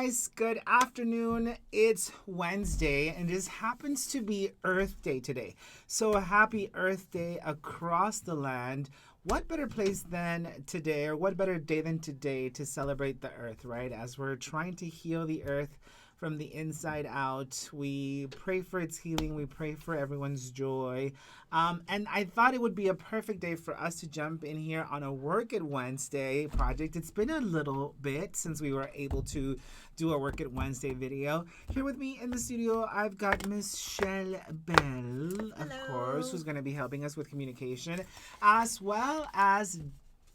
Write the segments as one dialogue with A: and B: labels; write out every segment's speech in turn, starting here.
A: guys, good afternoon. It's Wednesday and this happens to be Earth Day today. So happy Earth Day across the land. What better place than today, or what better day than today to celebrate the earth, right? As we're trying to heal the earth from the inside out. We pray for its healing. We pray for everyone's joy. And I thought it would be a perfect day for us to jump in here on a Work It Wednesday project. It's been a little bit since we were able to do a Work It Wednesday video. Here with me in the studio, I've got Miss Shell Bell, of course, who's going to be helping us with communication, as well as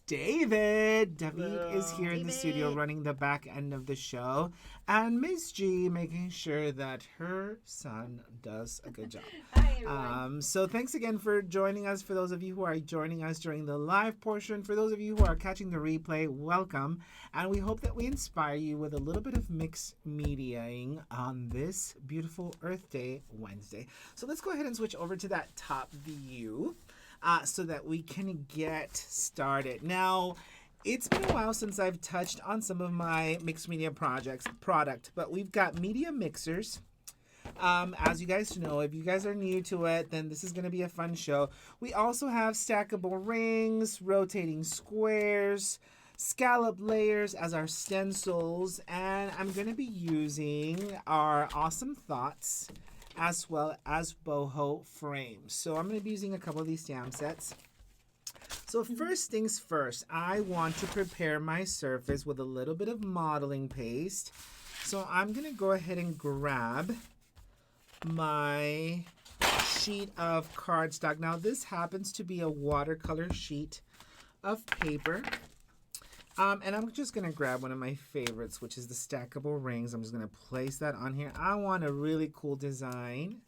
A: David. David is here in the studio running the back end of the show. And Miss G making sure that her son does a good job.
B: Hi, everyone.
A: So thanks again for joining us. For those of you who are joining us during the live portion, for those of you who are catching the replay, welcome. And we hope that we inspire you with a little bit of mixed mediaing on this beautiful Earth Day Wednesday. So let's go ahead and switch over to that top view. So that we can get started. Now, it's been a while since I've touched on some of my mixed media product, but we've got media mixers. As you guys know, if you guys are new to it, then this is going to be a fun show. We also have stackable rings, rotating squares, scallop layers as our stencils, and I'm going to be using our Awesome Thoughts as well as boho frames. So I'm going to be using a couple of these stamp sets. So first things first, I want to prepare my surface with a little bit of modeling paste. So I'm going to go ahead and grab my sheet of cardstock. Now this happens to be a watercolor sheet of paper. And I'm just going to grab one of my favorites, which is the stackable rings. I'm just going to place that on here. I want a really cool design.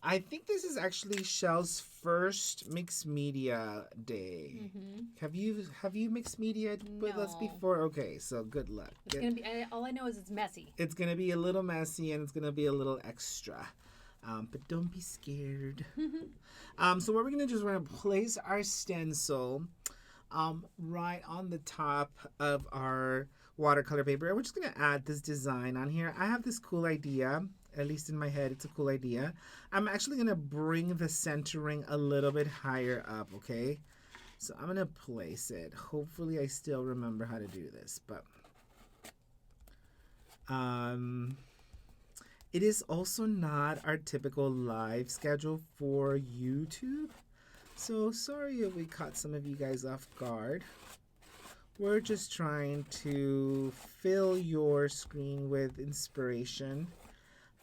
A: I think this is actually Shell's first mixed media day.
B: Mm-hmm.
A: Have you mixed media with us before? Okay, so good luck.
B: It's gonna be. All I know is it's messy.
A: It's going to be a little messy and it's going to be a little extra. But don't be scared. So what we're going to do is we're going to place our stencil right on the top of our watercolor paper. And we're just going to add this design on here. I have this cool idea, at least in my head, it's a cool idea. I'm actually going to bring the centering a little bit higher up, okay? So I'm going to place it. Hopefully I still remember how to do this, but it is also not our typical live schedule for YouTube. So sorry if we caught some of you guys off guard. We're just trying to fill your screen with inspiration.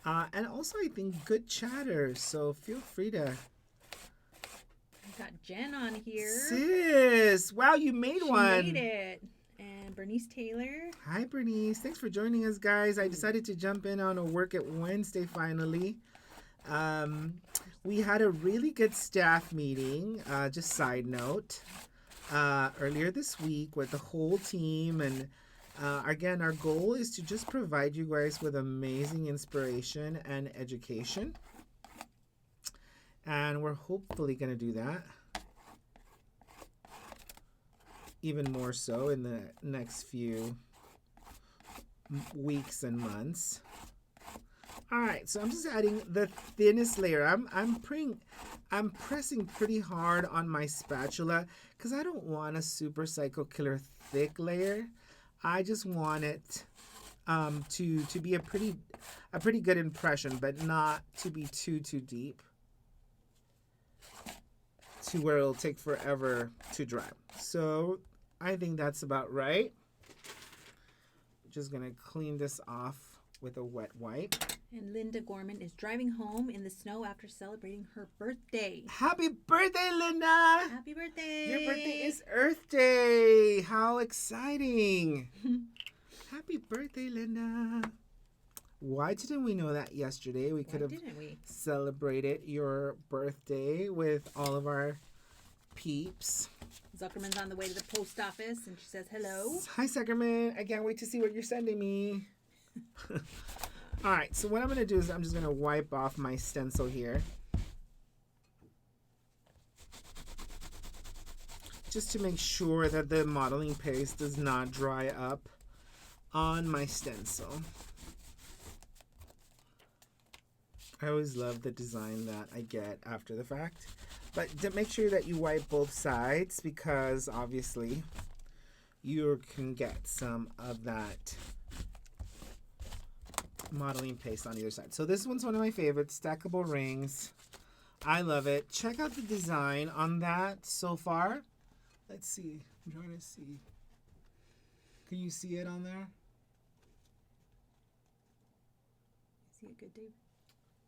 A: And also, I think, good chatter. So feel free to...
B: We've got Jen on here.
A: Sis! Wow, you made one.
B: She made it. And Bernice Taylor.
A: Hi, Bernice. Thanks for joining us, guys. I decided to jump in on a Work It Wednesday finally. We had a really good staff meeting, just side note, earlier this week with the whole team. And again, our goal is to just provide you guys with amazing inspiration and education. And we're hopefully going to do that even more so in the next few weeks and months. All right, so I'm just adding the thinnest layer. I'm pressing pretty hard on my spatula because I don't want a super psycho killer thick layer. I just want it to be a pretty good impression, but not to be too deep to where it'll take forever to dry. So I think that's about right. Just gonna clean this off with a wet wipe.
B: And Linda Gorman is driving home in the snow after celebrating her birthday.
A: Happy birthday, Linda!
B: Happy birthday!
A: Your birthday is Earth Day. How exciting! Happy birthday, Linda. Why didn't we know that yesterday? We could have celebrated your birthday with all of our peeps.
B: Zuckerman's on the way to the post office and she says hello.
A: Hi, Zuckerman. I can't wait to see what you're sending me. All right, so what I'm going to do is I'm just going to wipe off my stencil here. Just to make sure that the modeling paste does not dry up on my stencil. I always love the design that I get after the fact. But to make sure that you wipe both sides because obviously you can get some of that modeling paste on either side. So this one's one of my favorites, stackable rings. I love it. Check out the design on that so far. Let's see. I'm trying to see. Can you see it on there?
B: See it good, Dave?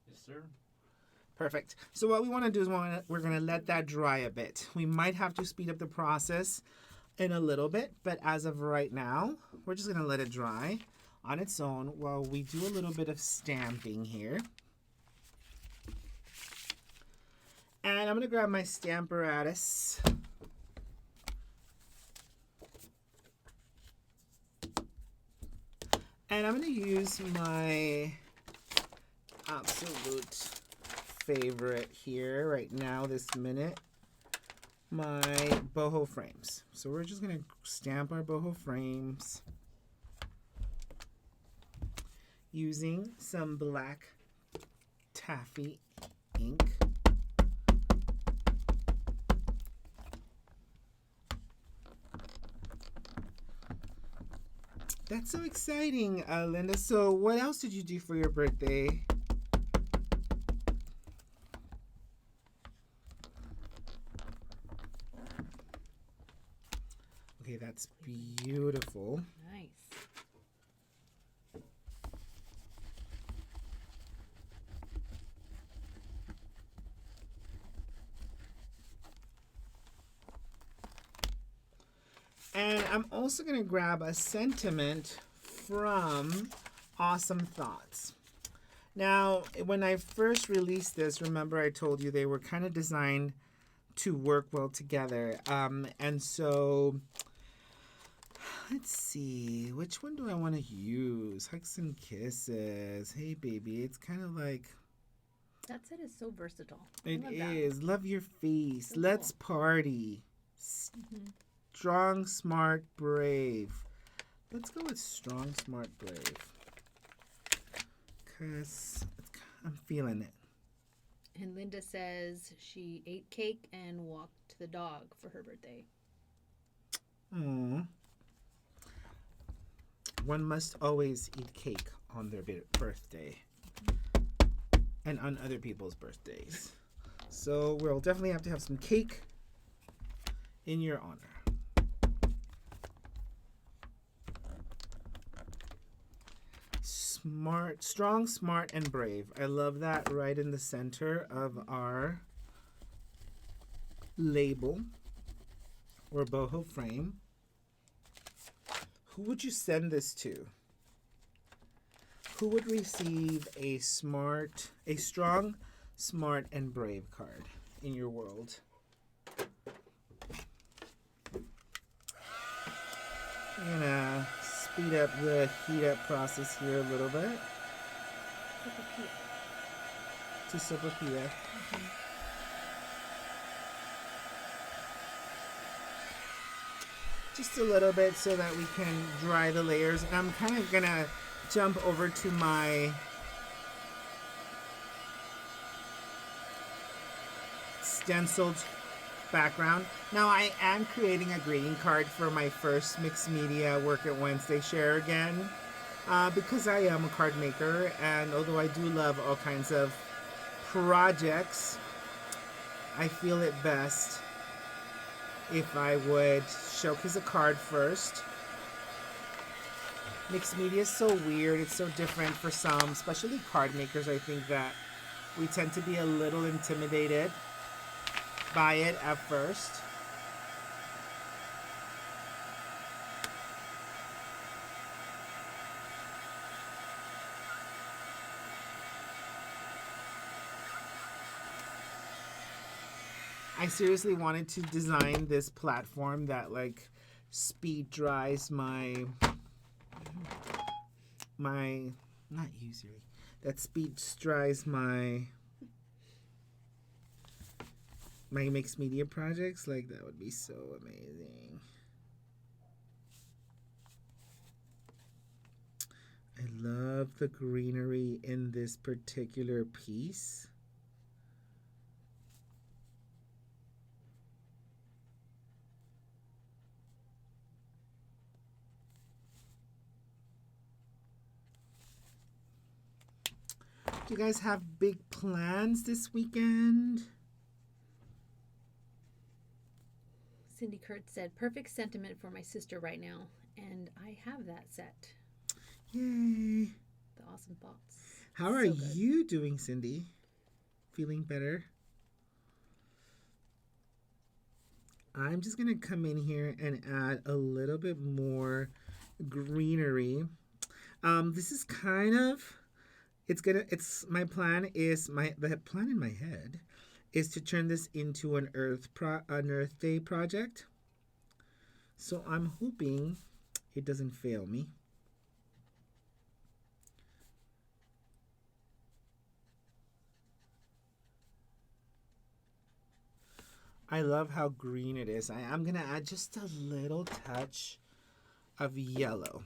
C: Yes, sir.
A: Perfect. So what we want to do is we're going to let that dry a bit. We might have to speed up the process in a little bit, but as of right now, we're just going to let it dry on its own while we do a little bit of stamping here. And I'm going to grab my Stamparatus. And I'm going to use my absolute favorite here right now, this minute, my boho frames. So we're just going to stamp our boho frames using some black taffy ink. That's so exciting, Linda. So what else did you do for your birthday? Okay, that's beautiful.
B: Nice.
A: And I'm also going to grab a sentiment from Awesome Thoughts. Now, when I first released this, remember I told you they were kind of designed to work well together. And so, let's see, which one do I want to use? Hugs and Kisses. Hey, baby, it's kind of like...
B: That set is so versatile.
A: It
B: I love that.
A: is. Love your face.
B: So
A: Let's
B: cool.
A: party. Strong, smart, brave. Let's go with strong, smart, brave. Because I'm feeling it.
B: And Linda says she ate cake and walked the dog for her birthday.
A: Aww. One must always eat cake on their birthday. And on other people's birthdays. So we'll definitely have to have some cake in your honor. Smart, strong, smart, and brave. I love that right in the center of our label or boho frame. Who would you send this to? Who would receive a strong, smart, and brave card in your world? I'm gonna speed up the heat up process here a little bit. To Sopapilla. Just a little bit so that we can dry the layers. And I'm kind of gonna jump over to my stenciled background. Now I am creating a greeting card for my first mixed media Work at Wednesday share again because I am a card maker, and although I do love all kinds of projects, I feel it best if I would showcase a card first. Mixed media is so weird, it's so different for some, especially card makers. I think that we tend to be a little intimidated by it at first. I seriously wanted to design this platform that like speed dries my not usually that speed dries my mixed media projects. Like that would be so amazing. I love the greenery in this particular piece. Do you guys have big plans this weekend?
B: Cindy Kurtz said, perfect sentiment for my sister right now. And I have that set.
A: Yay.
B: The awesome thoughts.
A: How are
B: So good.
A: you doing, Cindy? Feeling better? I'm just going to come in here and add a little bit more greenery. This is kind of, my plan is, the plan in my head is to turn this into an Earth Day project. So I'm hoping it doesn't fail me. I love how green it is. I'm going to add just a little touch of yellow.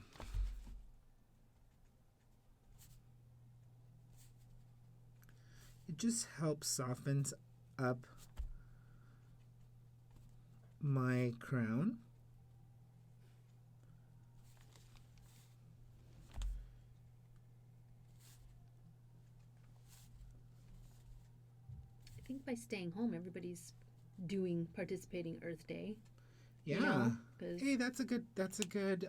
A: It just helps softens up my crown.
B: I think by staying home, everybody's participating Earth Day.
A: Yeah.
B: You know,
A: hey, that's a good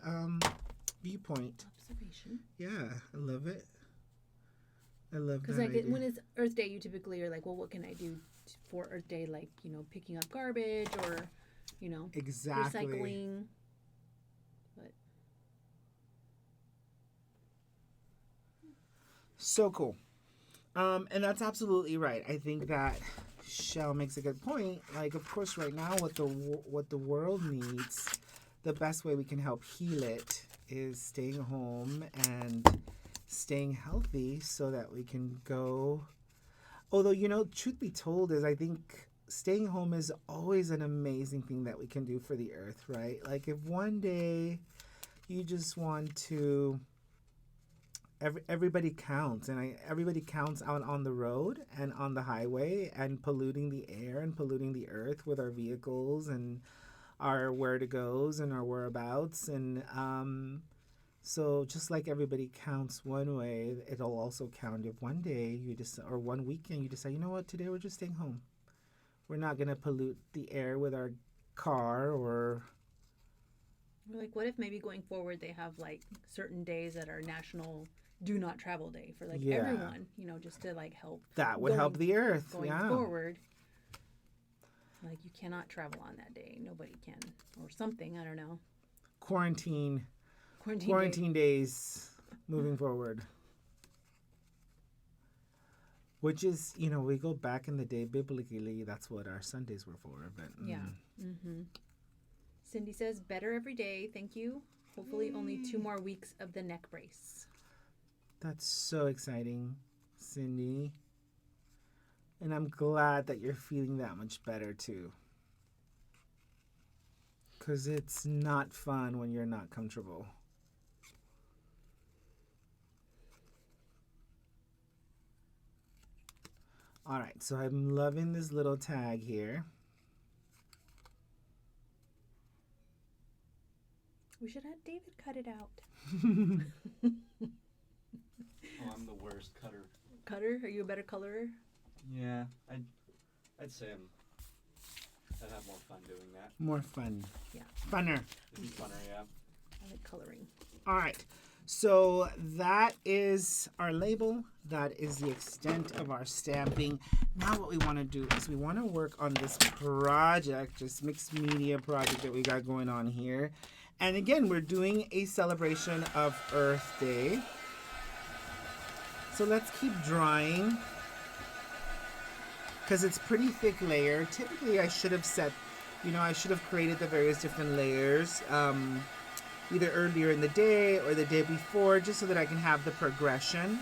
A: viewpoint.
B: Observation.
A: Yeah, I love it. I love that.
B: Because like
A: idea.
B: when it's Earth Day, you typically are like, well, what can I do for Earth Day? Like, picking up garbage or,
A: exactly.
B: recycling. But
A: So cool. And that's absolutely right. I think that Shell makes a good point. Like, of course, right now, what the world needs, the best way we can help heal it is staying home and staying healthy so that we can go. Although, truth be told is I think staying home is always an amazing thing that we can do for the earth, right? Like if one day you just want to, everybody counts, and everybody counts out on the road and on the highway and polluting the air and polluting the earth with our vehicles and our where to goes and our whereabouts. And so just like everybody counts one way, it'll also count if one day or one weekend you decide, you know what, today we're just staying home. We're not going to pollute the air with our car or...
B: Like, what if maybe going forward they have like certain days that are national do not travel day for like everyone, just to like help.
A: That would help the earth.
B: Going forward. Like you cannot travel on that day. Nobody can. Or something. I don't know.
A: Quarantine
B: Quarantine
A: days moving forward. Which is, we go back in the day, biblically, that's what our Sundays were for. But
B: yeah. Mm-hmm. Cindy says, better every day. Thank you. Hopefully only 2 more weeks of the neck brace.
A: That's so exciting, Cindy. And I'm glad that you're feeling that much better, too. Because it's not fun when you're not comfortable. All right, so I'm loving this little tag here.
B: We should have David cut it out.
C: Oh, I'm the worst cutter.
B: Cutter? Are you a better colorer?
C: Yeah, I'd say I'd have more fun doing that.
A: More fun.
B: Yeah.
A: Funner.
C: It'd be funner, yeah.
B: I like coloring.
A: All right. So that is our label. That is the extent of our stamping. Now what we want to do is we want to work on this project, this mixed media project that we got going on here. And again, we're doing a celebration of Earth Day. So let's keep drawing because it's pretty thick layer. Typically I should have I should have created the various different layers either earlier in the day or the day before, just so that I can have the progression.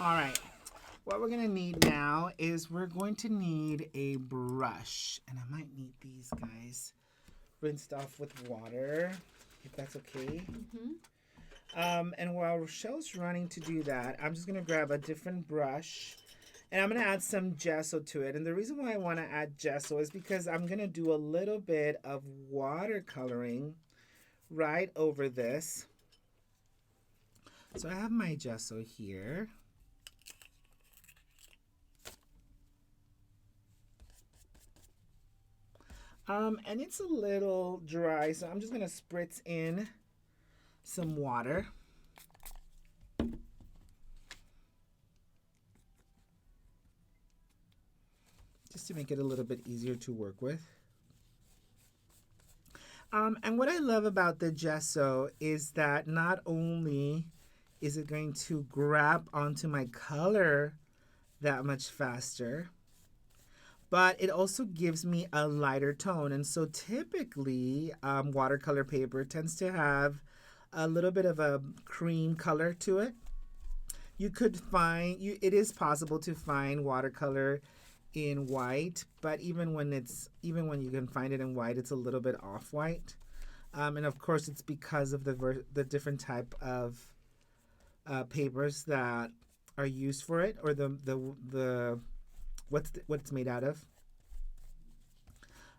A: All right. What we're going to need now is we're going to need a brush. And I might need these guys rinsed off with water, if that's okay. And while Rochelle's running to do that, I'm just going to grab a different brush. And I'm going to add some gesso to it. And the reason why I want to add gesso is because I'm going to do a little bit of watercoloring right over this. So I have my gesso here. And it's a little dry, so I'm just going to spritz in some water. Just to make it a little bit easier to work with. And what I love about the gesso is that not only is it going to grab onto my color that much faster, but it also gives me a lighter tone. And so typically watercolor paper tends to have a little bit of a cream color to it. You could find, it is possible to find watercolor in white, but even when you can find it in white, it's a little bit off-white. And of course it's because of the different type of papers that are used for it, or the what it's made out of.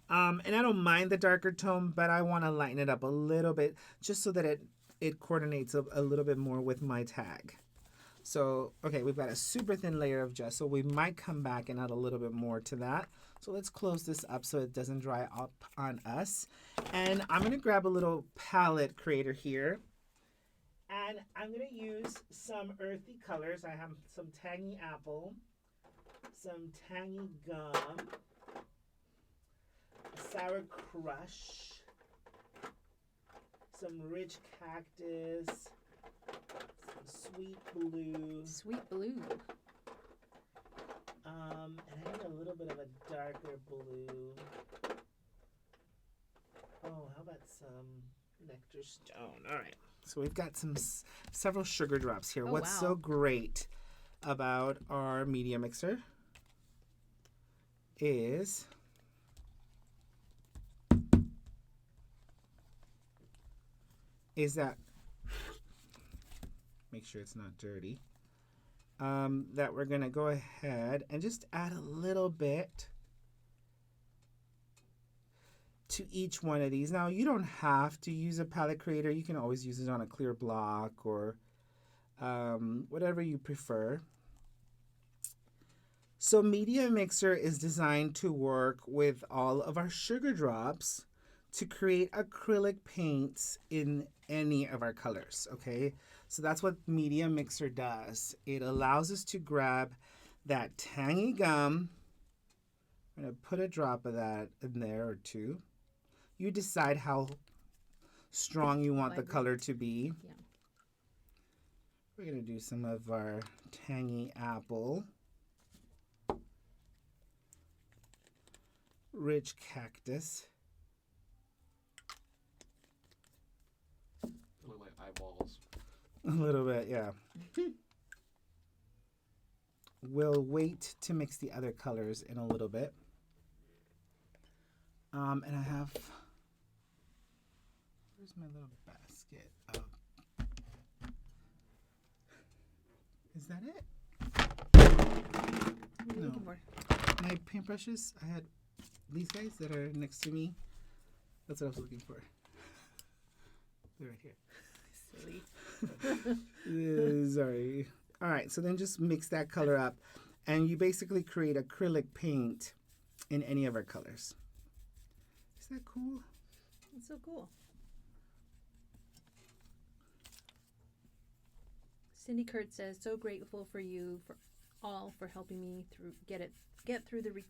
A: And I don't mind the darker tone, but I want to lighten it up a little bit just so that it coordinates a little bit more with my tag. So, okay, we've got a super thin layer of gesso. We might come back and add a little bit more to that. So let's close this up so it doesn't dry up on us. And I'm going to grab a little palette creator here. And I'm going to use some earthy colors. I have some tangy apple, some tangy gum, sour crush, some rich cactus, sweet blue.
B: Sweet blue.
A: And I need a little bit of a darker blue. Oh, how about some nectar stone? All right. So we've got several sugar drops here.
B: Oh,
A: What's
B: wow.
A: so great about our media mixer is that, make sure it's not dirty, that we're going to go ahead and just add a little bit to each one of these. Now, you don't have to use a palette creator. You can always use it on a clear block or whatever you prefer. So Media Mixer is designed to work with all of our sugar drops to create acrylic paints in any of our colors, okay? So that's what Media Mixer does. It allows us to grab that tangy gum. I'm gonna put a drop of that in there or two. You decide how strong you want the color to be.
B: Yeah.
A: We're gonna do some of our tangy apple. Rich cactus.
C: Look like eyeballs.
A: A little bit, yeah. We'll wait to mix the other colors in a little bit. And I have, where's my little basket? Oh. Is that it?
B: What are you looking for?
A: My paintbrushes, I had these guys that are next to me. That's what I was looking for. They're right here.
B: Silly.
A: Sorry. All right, so then just mix that color up, and you basically create acrylic paint in any of our colors. Is that cool?
B: That's so cool. Cindy Kurt says, "So grateful for you for helping me get through the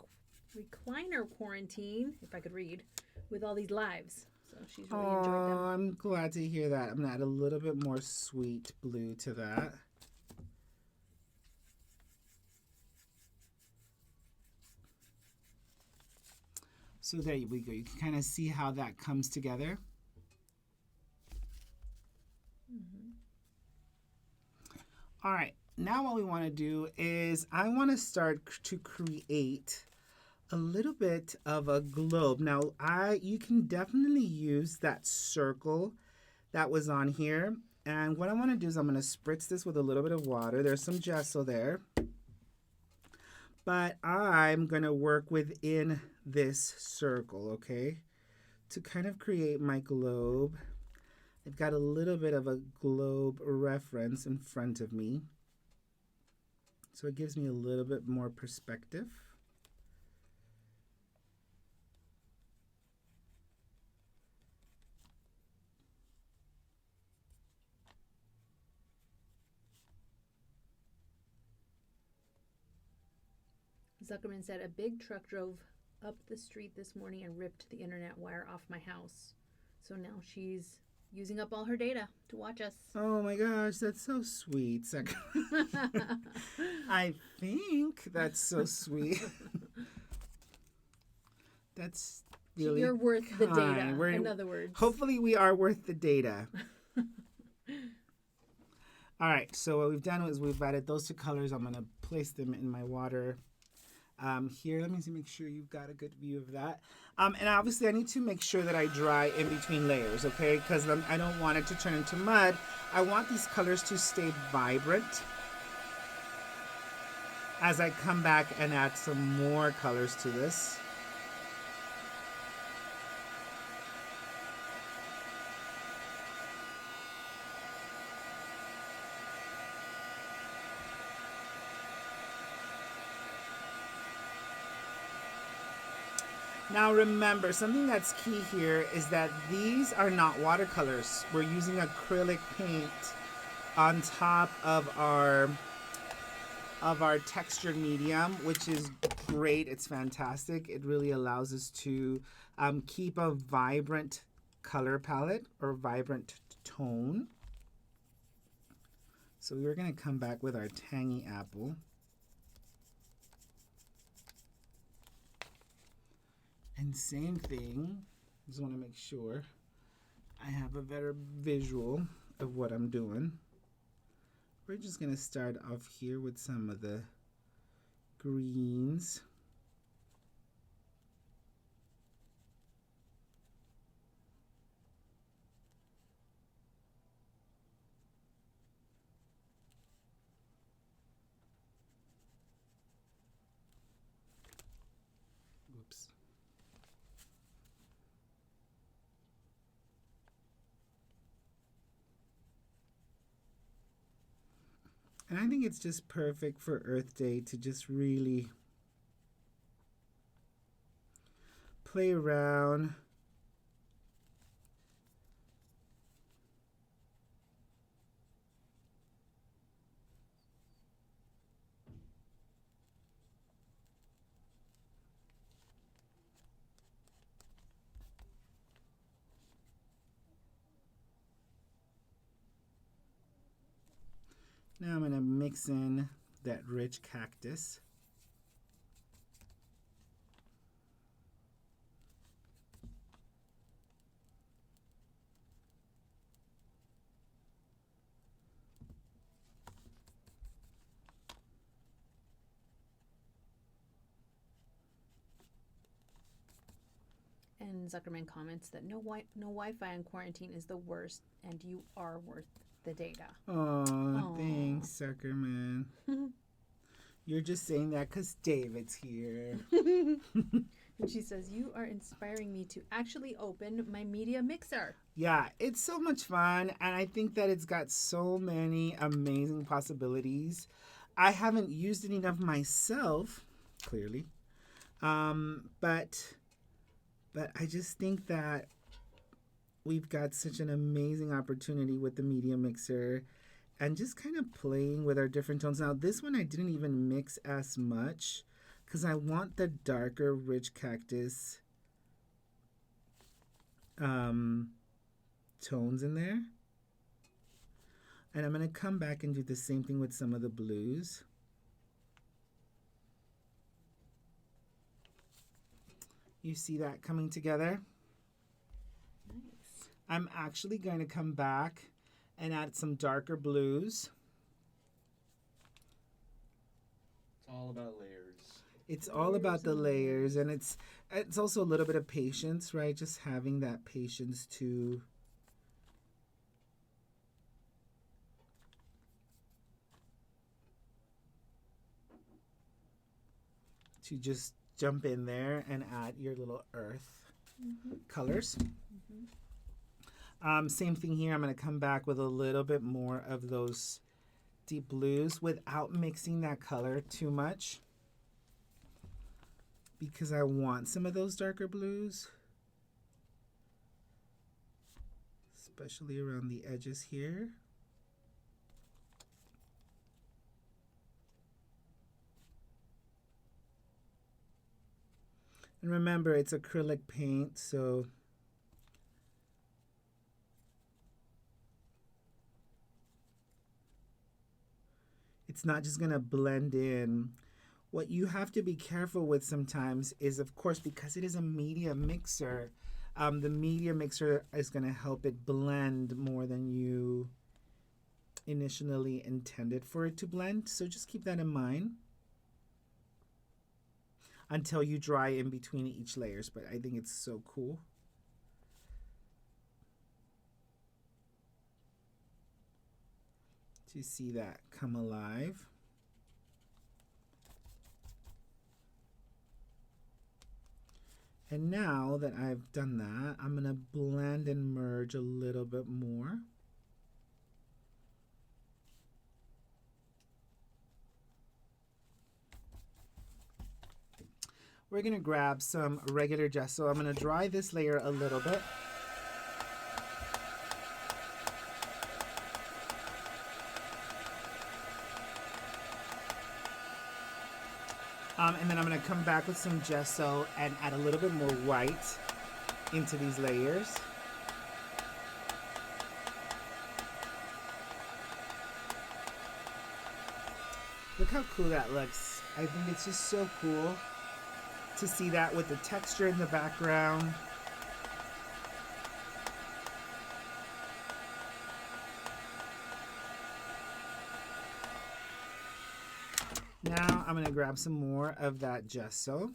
B: recliner quarantine, if I could read, with all these lives." So she's really enjoyed them.
A: I'm glad to hear that. I'm gonna add a little bit more sweet blue to that. So there we go. You can kind of see how that comes together.
B: Mm-hmm.
A: All right. now what we want to do is I want to start to create a little bit of a globe. Now, you can definitely use that circle that was on here. And what I want to do is I'm going to spritz this with a little bit of water. There's some gesso there. But I'm going to work within this circle, okay, to kind of create my globe. I've got a little bit of a globe reference in front of me. So it gives me a little bit more perspective.
B: Zuckerman said a big truck drove up the street this morning and ripped the internet wire off my house. So now she's using up all her data to watch us.
A: Oh my gosh, that's so sweet. I think that's so sweet. That's really
B: You're worth the data,
A: kind.
B: in other words.
A: Hopefully we are worth the data. All right, so what we've done is we've added those two colors. I'm going to place them in my water. Here, let me make sure you've got a good view of that. And obviously I need to make sure that I dry in between layers, okay? Because I don't want it to turn into mud. I want these colors to stay vibrant as I come back and add some more colors to this. Now remember, something that's key here is that these are not watercolors. We're using acrylic paint on top of our textured medium, which is great. It's fantastic. It really allows us to keep a vibrant color palette or vibrant tone. So we're going to come back with our tangy apple. And same thing, just want to make sure I have a better visual of what I'm doing. We're just going to start off here with some of the greens. Oops. And I think it's just perfect for Earth Day to just really play around. Now I'm going to mix in that rich cactus.
B: And Zuckerman comments that no Wi-Fi in quarantine is the worst, and you are worth the data.
A: Oh, thanks, Zuckerman. You're just saying that because David's here.
B: And she says, you are inspiring me to actually open my media mixer.
A: Yeah, it's so much fun, and I think that it's got so many amazing possibilities. I haven't used it enough myself, clearly, but I just think that we've got such an amazing opportunity with the media mixer and just kind of playing with our different tones. Now, this one I didn't even mix as much because I want the darker, rich cactus tones in there. And I'm going to come back and do the same thing with some of the blues. You see that coming together?
B: Nice.
A: I'm actually going to come back and add some darker blues.
C: all about layers.
A: It's all about the layers, and it's also a little bit of patience, right? Just having that patience to just jump in there and add your little earth colors. Same thing here. I'm going to come back with a little bit more of those deep blues without mixing that color too much, because I want some of those darker blues, especially around the edges here. And remember, it's acrylic paint, so it's not just going to blend in. What you have to be careful with sometimes is, of course, because it is a media mixer, the media mixer is going to help it blend more than you initially intended for it to blend. So just keep that in mind until you dry in between each layers. But I think it's so cool. To see that come alive. And now that I've done that, I'm going to blend and merge a little bit more. We're going to grab some regular gesso. I'm going to dry this layer a little bit. And then I'm going to come back with some gesso and add a little bit more white into these layers. Look how cool that looks. I think it's just so cool to see that with the texture in the background. Now I'm going to grab some more of that gesso.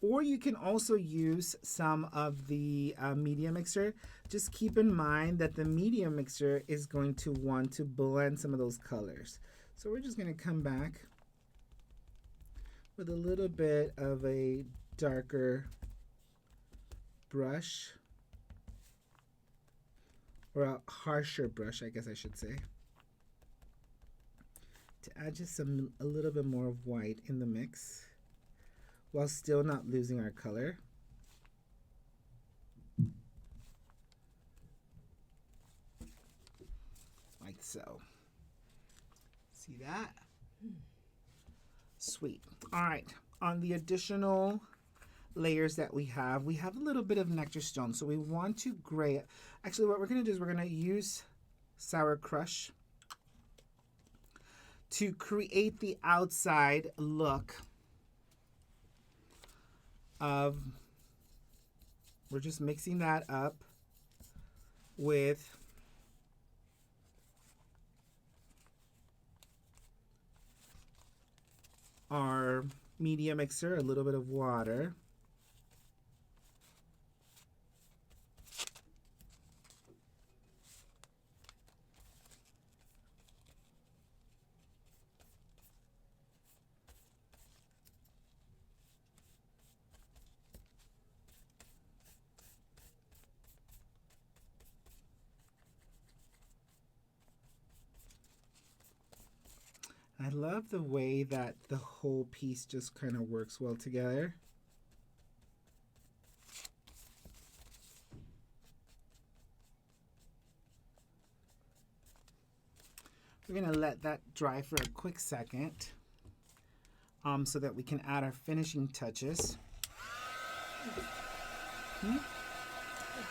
A: Or you can also use some of the media mixer. Just keep in mind that the media mixer is going to want to blend some of those colors. So we're just going to come back with a little bit of a darker brush, or a harsher brush, I guess I should say, to add just a little bit more of white in the mix while still not losing our color. Like so. See that? Sweet. All right. On the additional layers that we have a little bit of nectar stone. So we want to gray it. Actually, what we're going to do is we're going to use Sour Crush to create the outside look of, we're just mixing that up with our media mixer, a little bit of water. I love the way that the whole piece just kind of works well together. We're going to let that dry for a quick second so that we can add our finishing touches.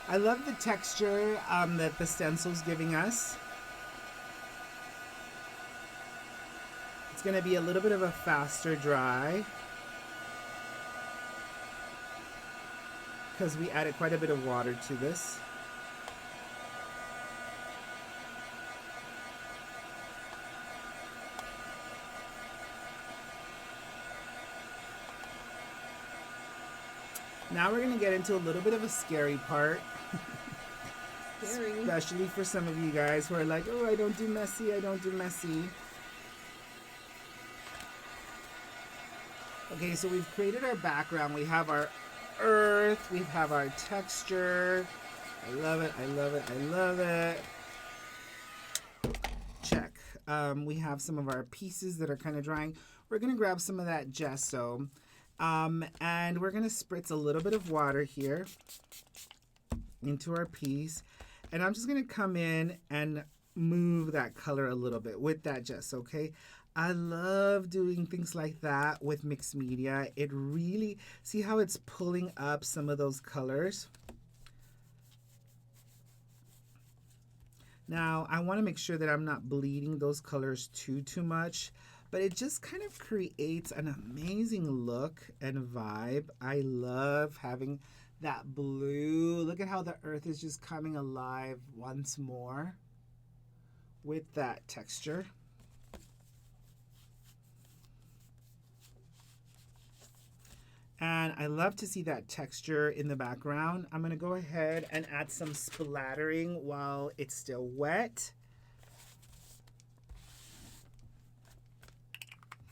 A: I love the texture that the stencil's giving us. It's going to be a little bit of a faster dry because we added quite a bit of water to this. Now we're gonna get into a little bit of a scary part,
B: Scary.
A: especially for some of you guys who are like, oh, I don't do messy, I don't do messy. Okay, so we've created our background. We have our earth, we have our texture. I love it, I love it, I love it. Check. We have some of our pieces that are kind of drying. We're gonna grab some of that gesso. And we're gonna spritz a little bit of water here into our piece. And I'm just gonna come in and move that color a little bit with that gesso, okay? I love doing things like that with mixed media. It really, see how it's pulling up some of those colors? Now, I want to make sure that I'm not bleeding those colors too much, but it just kind of creates an amazing look and vibe. I love having that blue. Look at how the earth is just coming alive once more with that texture. And I love to see that texture in the background. I'm gonna go ahead and add some splattering while it's still wet.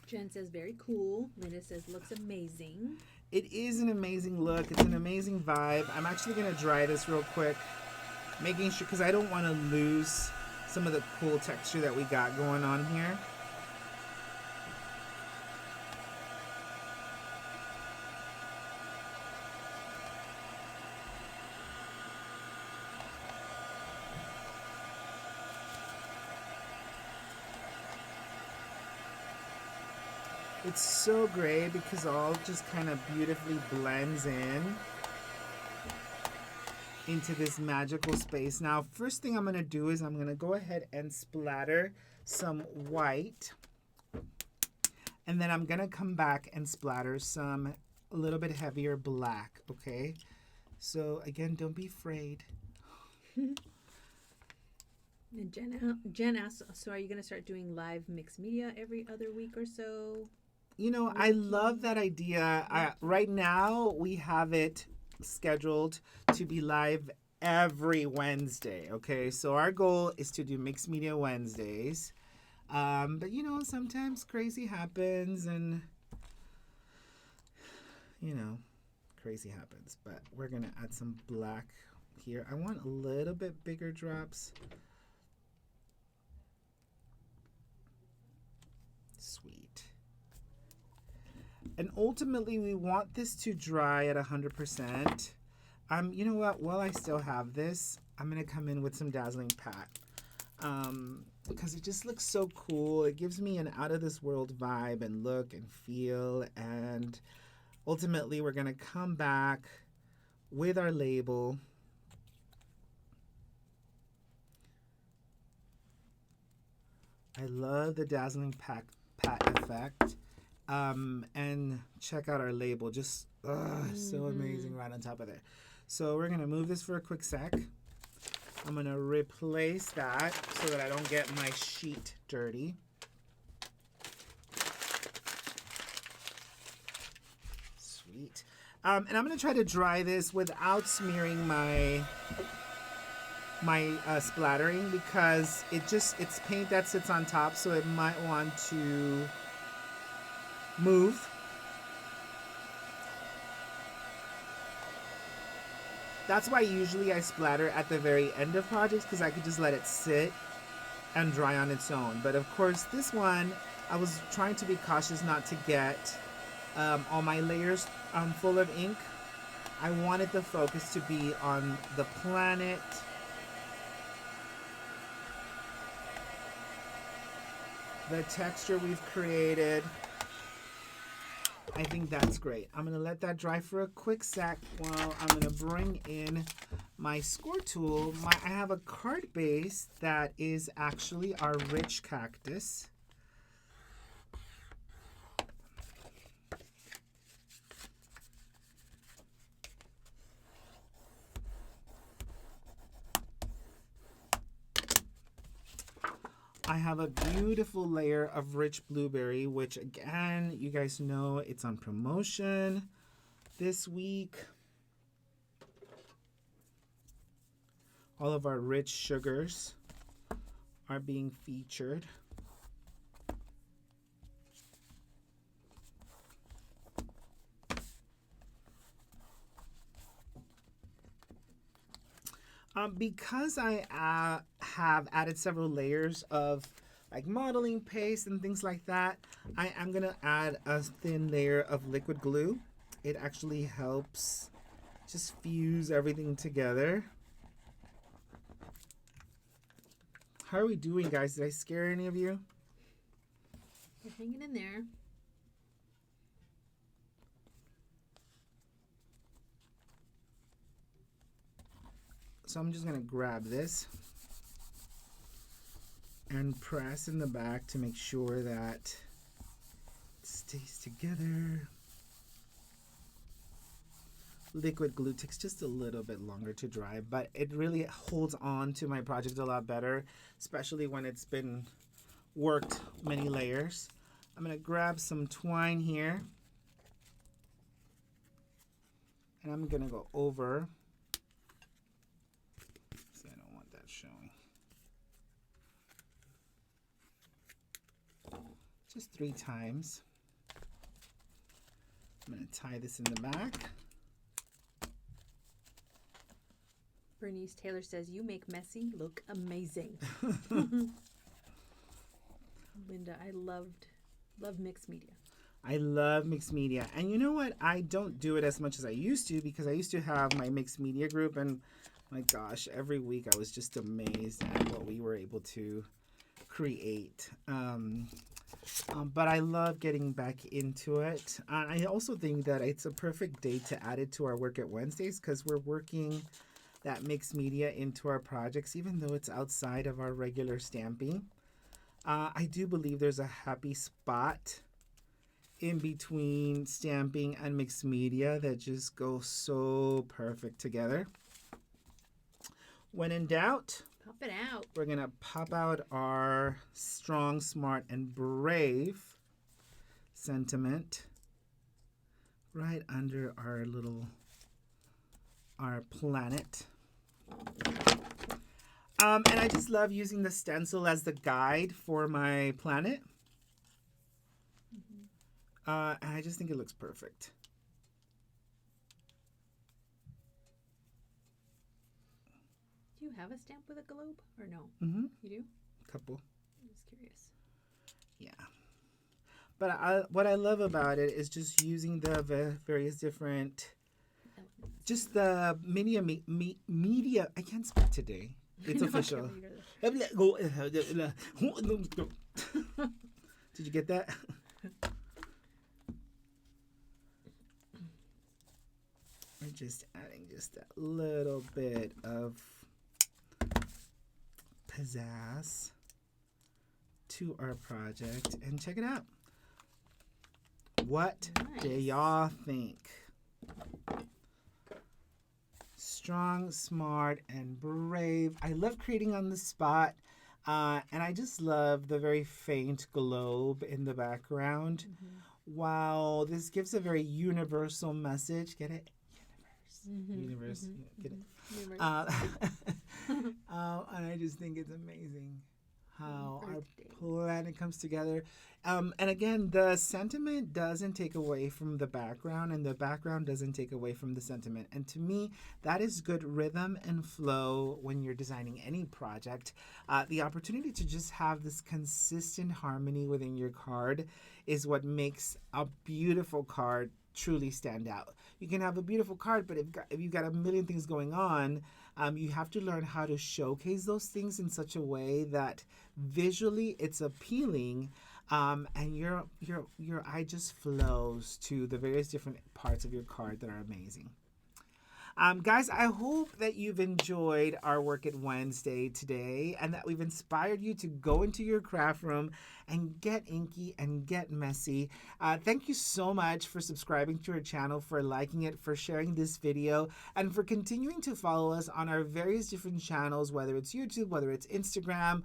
B: Jen says very cool. Linda says looks amazing.
A: It is an amazing look. It's an amazing vibe. I'm actually gonna dry this real quick, making sure, because I don't want to lose some of the cool texture that we got going on here. It's so great because all just kind of beautifully blends in into this magical space. Now, first thing I'm going to do is I'm going to go ahead and splatter some white. And then I'm going to come back and splatter some a little bit heavier black, okay? So, again, don't be afraid.
B: And Jen asks, so are you going to start doing live mixed media every other week or so?
A: You know, I love that idea. Right now, we have it scheduled to be live every Wednesday, okay? So our goal is to do Mixed Media Wednesdays. But, you know, sometimes crazy happens and, you know, crazy happens. But we're going to add some black here. I want a little bit bigger drops. Sweet. And ultimately, we want this to dry at 100%. You know what? While I still have this, I'm going to come in with some Dazzling Pat. Because it just looks so cool. It gives me an out-of-this-world vibe and look and feel. And ultimately, we're going to come back with our label. I love the Dazzling Pat effect. And check out our label. Just so amazing right on top of there. So we're going to move this for a quick sec. I'm going to replace that so that I don't get my sheet dirty. Sweet. And I'm going to try to dry this without smearing my splattering, because it's paint that sits on top, so it might want to move. That's why usually I splatter at the very end of projects, because I could just let it sit and dry on its own. But of course, this one, I was trying to be cautious not to get all my layers full of ink. I wanted the focus to be on the planet. The texture we've created. I think that's great. I'm going to let that dry for a quick sec while I'm going to bring in my score tool. I have a card base that is actually our Rich Cactus. I have a beautiful layer of Rich Blueberry, which again, you guys know it's on promotion this week. All of our rich sugars are being featured. Because I have added several layers of like modeling paste and things like that, I am going to add a thin layer of liquid glue. It actually helps just fuse everything together. How are we doing, guys? Did I scare any of you?
B: You're hanging in there.
A: So I'm just going to grab this and press in the back to make sure that it stays together. Liquid glue takes just a little bit longer to dry, but it really holds on to my project a lot better, especially when it's been worked many layers. I'm going to grab some twine here, and I'm going to go over. So I don't want that showing. Just 3 times. I'm going to tie this in the back.
B: Bernice Taylor says, you make messy look amazing. Linda, I love mixed media.
A: I love mixed media. And you know what? I don't do it as much as I used to, because I used to have my mixed media group, and my gosh, every week I was just amazed at what we were able to create. But I love getting back into it. I also think that it's a perfect day to add it to our Work at Wednesdays, because we're working that mixed media into our projects, even though it's outside of our regular stamping. I do believe there's a happy spot in between stamping and mixed media that just goes so perfect together. When in doubt,
B: Pop it out.
A: we're going to pop out our strong, smart, and brave sentiment right under our planet. And I just love using the stencil as the guide for my planet. And I just think it looks perfect.
B: Do you have a stamp with a globe or no?
A: Mm-hmm.
B: You do?
A: Couple.
B: I'm just curious.
A: Yeah. But what I love about it is just using the various different, just the media. I can't speak today. It's
B: No, I
A: official.
B: can't believe it.
A: Did you get that? We're just adding just a little bit of pizzazz to our project, and check it out. What do
B: Nice.
A: y'all think? Strong, smart, and brave. I love creating on the spot. And I just love the very faint globe in the background. Wow, this gives a very universal message. Get it? Universe. Get it?
B: Universe.
A: And I just think it's amazing how our
B: Earth Day.
A: planet comes together. And again, the sentiment doesn't take away from the background, and the background doesn't take away from the sentiment. And to me, that is good rhythm and flow when you're designing any project. The opportunity to just have this consistent harmony within your card is what makes a beautiful card truly stand out. You can have a beautiful card, but if you've got a million things going on, you have to learn how to showcase those things in such a way that visually it's appealing, and your eye just flows to the various different parts of your card that are amazing. Guys, I hope that you've enjoyed our Work at Wednesday today, and that we've inspired you to go into your craft room and get inky and get messy. Thank you so much for subscribing to our channel, for liking it, for sharing this video, and for continuing to follow us on our various different channels, whether it's YouTube, whether it's Instagram,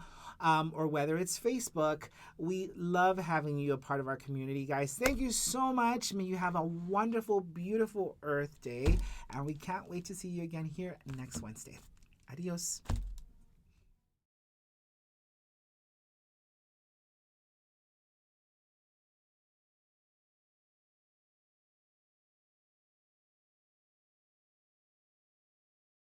A: or whether it's Facebook. We love having you a part of our community, guys. Thank you so much. May you have a wonderful, beautiful Earth Day, and we can't wait to see you again here next Wednesday. Adios.